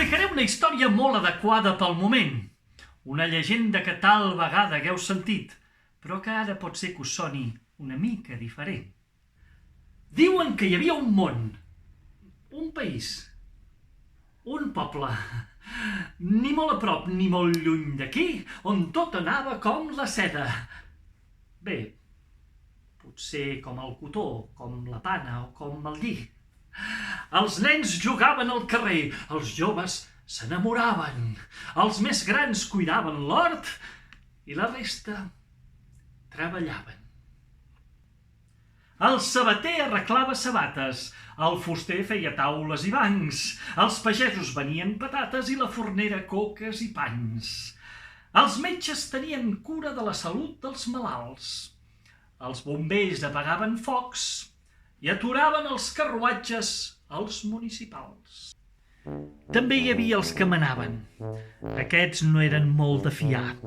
explicaré una història molt adequada pel moment. Una llegenda que tal vegada hagueu sentit, però que ara pot ser que us soni una mica diferent. Diuen que hi havia un món, un país, un poble, ni molt a prop ni molt lluny d'aquí, on tot anava com la seda. Bé, potser com el cotó, com la pana o com el lli. Els nens jugaven al carrer, els joves s'enamoraven, els més grans cuidaven l'hort i la resta treballaven. El sabater arreglava sabates, el fuster feia taules i bancs, els pagesos venien patates i la fornera coques i pans. Els metges tenien cura de la salut dels malalts, els bombers apagaven focs i aturaven els carruatges als municipals. També hi havia els que manaven. Aquests no eren molt de fiar,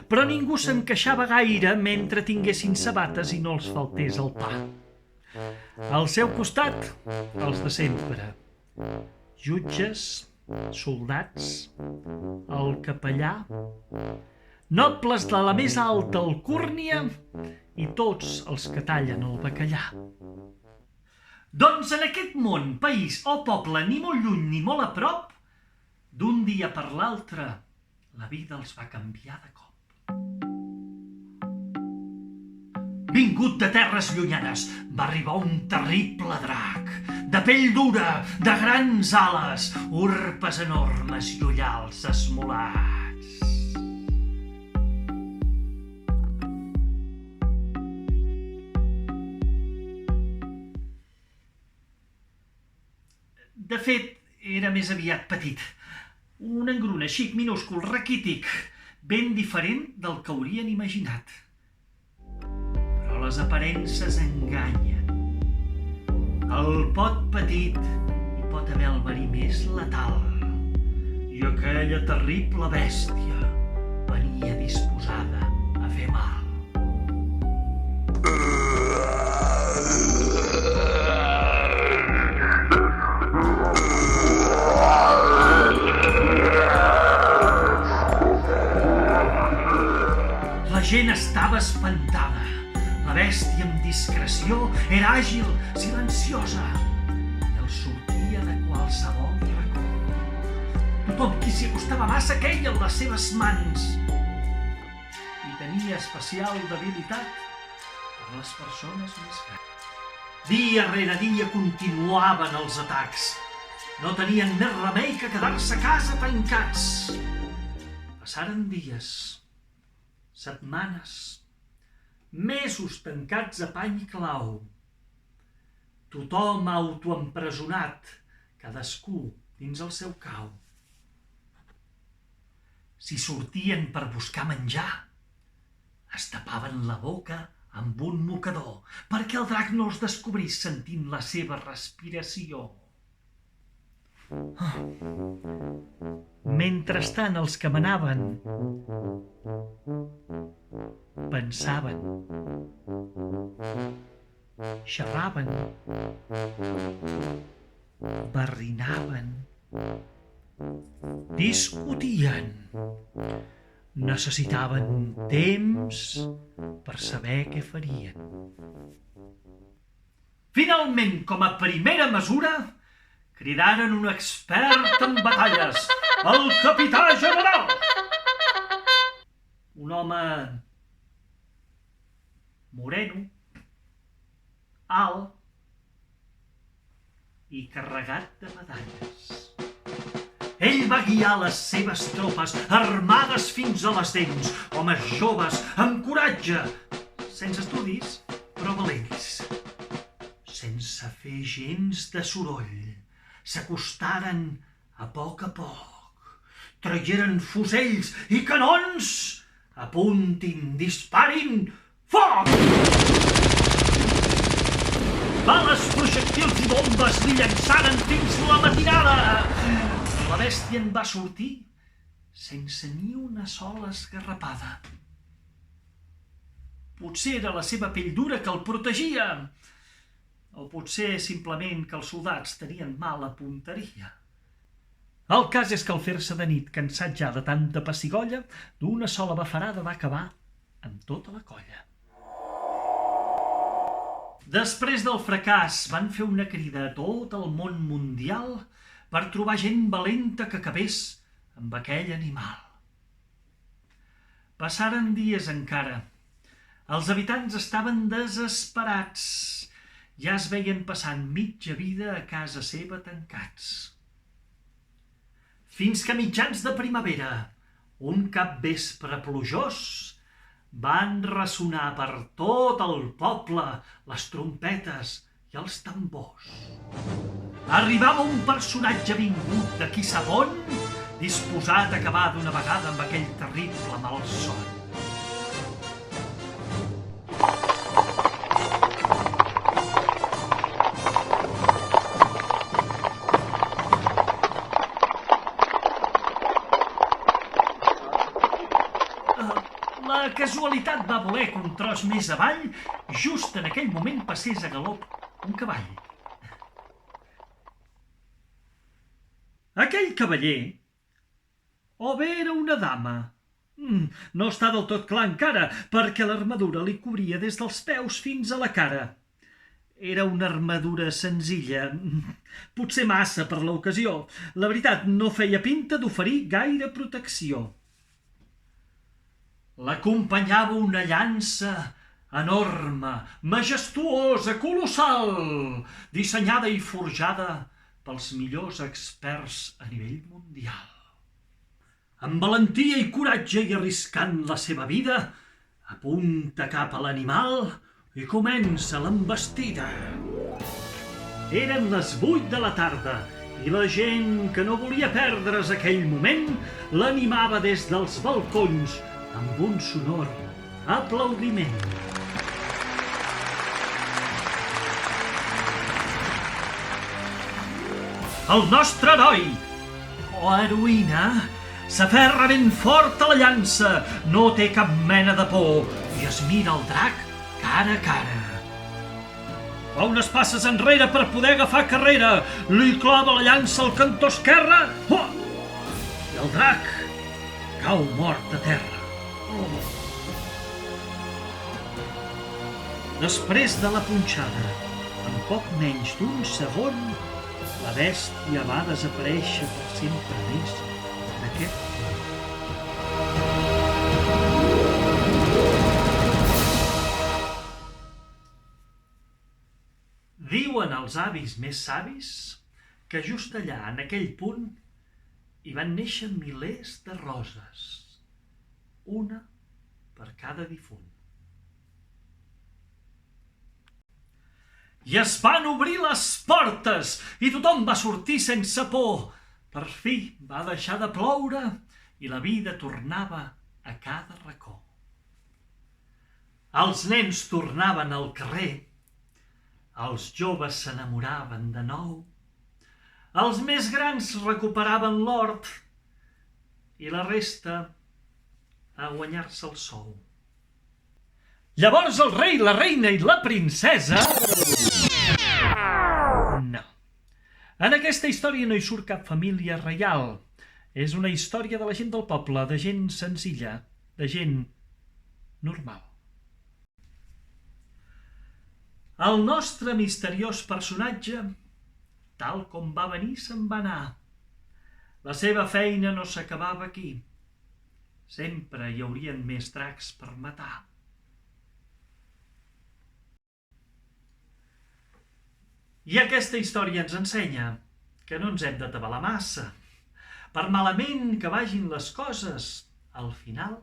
però ningú se'n queixava gaire mentre tinguessin sabates i no els faltés el pa. Al seu costat, els de sempre. Jutges, soldats, el capellà, nobles de la més alta alcúrnia i tots els que tallen el bacallà. Doncs en aquest món, país o poble, ni molt lluny ni molt a prop, d'un dia per l'altre, la vida els va canviar de cop. Vingut de terres llunyanes, va arribar un terrible drac, de pell dura, de grans ales, urpes enormes i ullals esmolats. De fet, era més aviat petit. Un engruna xic, minúscul, raquític, ben diferent del que haurien imaginat. Però les aparences enganyen. Al pot petit hi pot haver el verí més letal. I aquella terrible bèstia venia disposada a fer mal. La gent estava espantada. La bèstia amb discreció era àgil, silenciosa i els sortia de qualsevol racó. Tothom qui s'hi acostava massa queia en les seves mans i tenia especial debilitat per les persones més grans. Dia rere dia continuaven els atacs. No tenien més remei que quedar-se a casa tancats. Passaren dies, setmanes, mesos tancats a pany i clau. Tothom autoempresonat, cadascú dins el seu cau. Si sortien per buscar menjar, es tapaven la boca amb un mocador perquè el drac no els descobrís sentint la seva respiració. Mentrestant els que manaven pensaven, xerraven, barrinaven, discutien, necessitaven temps per saber què farien. Finalment, com a primera mesura, cridaren un expert en batalles, el capità general. Un home moreno, alt i carregat de medalles. Ell va guiar les seves tropes, armades fins a les dents, homes joves, amb coratge, sense estudis, però valents. Sense fer gens de soroll, s'acostaren a poc, tragueren fusells i canons, apuntin, disparin, foc! Bales, projectils i bombes li llançaren fins la matinada. La bèstia en va sortir sense ni una sola esgarrapada. Potser era la seva pell dura que el protegia, o potser simplement que els soldats tenien mala punteria. El cas és que al fer-se de nit, cansat ja de tanta pessigolla, d'una sola bafarada va acabar amb tota la colla. Després del fracàs van fer una crida a tot el món mundial per trobar gent valenta que acabés amb aquell animal. Passaren dies encara. Els habitants estaven desesperats. Ja es veien passant mitja vida a casa seva tancats. Fins que a mitjans de primavera, un capvespre plujós, van ressonar per tot el poble les trompetes i els tambors. Arribava un personatge vingut de qui sap on, disposat a acabar d'una vegada amb aquell terrible malson. La casualitat va voler que un tros més avall, just en aquell moment passés a galop un cavall. Aquell cavaller, o bé era una dama, no està del tot clar encara, perquè l'armadura li cobria des dels peus fins a la cara. Era una armadura senzilla, potser massa per l'ocasió. La veritat, no feia pinta d'oferir gaire protecció. L'acompanyava una llança enorme, majestuosa, colossal, dissenyada i forjada pels millors experts a nivell mundial. Amb valentia i coratge i arriscant la seva vida, apunta cap a l'animal i comença l'envestida. Eren les 8 de la tarda i la gent que no volia perdre's aquell moment l'animava des dels balcons amb un sonor aplaudiment. El nostre heroi, o heroïna, s'aferra ben fort a la llança, no té cap mena de por i es mira el drac cara a cara. Fa unes passes enrere per poder agafar carrera, li clava la llança al cantó esquerre i el drac cau mort a terra. Després de la punxada, en poc menys d'un segon, la bèstia va desaparèixer per sempre més d'aquest món. Diuen els avis més savis que just allà, en aquell punt, hi van néixer milers de roses, una per cada difunt. I es van obrir les portes i tothom va sortir sense por. Per fi va deixar de ploure i la vida tornava a cada racó. Els nens tornaven al carrer, els joves s'enamoraven de nou, els més grans recuperaven l'hort i la resta a guanyar-se el sou. Llavors el rei, la reina i la princesa... No. En aquesta història no hi surt cap família reial. És una història de la gent del poble, de gent senzilla, de gent normal. El nostre misteriós personatge, tal com va venir, se'n va anar. La seva feina no s'acabava aquí. Sempre hi haurien més dracs per matar. I aquesta història ens ensenya que no ens hem d'atabalar massa. Per malament que vagin les coses, al final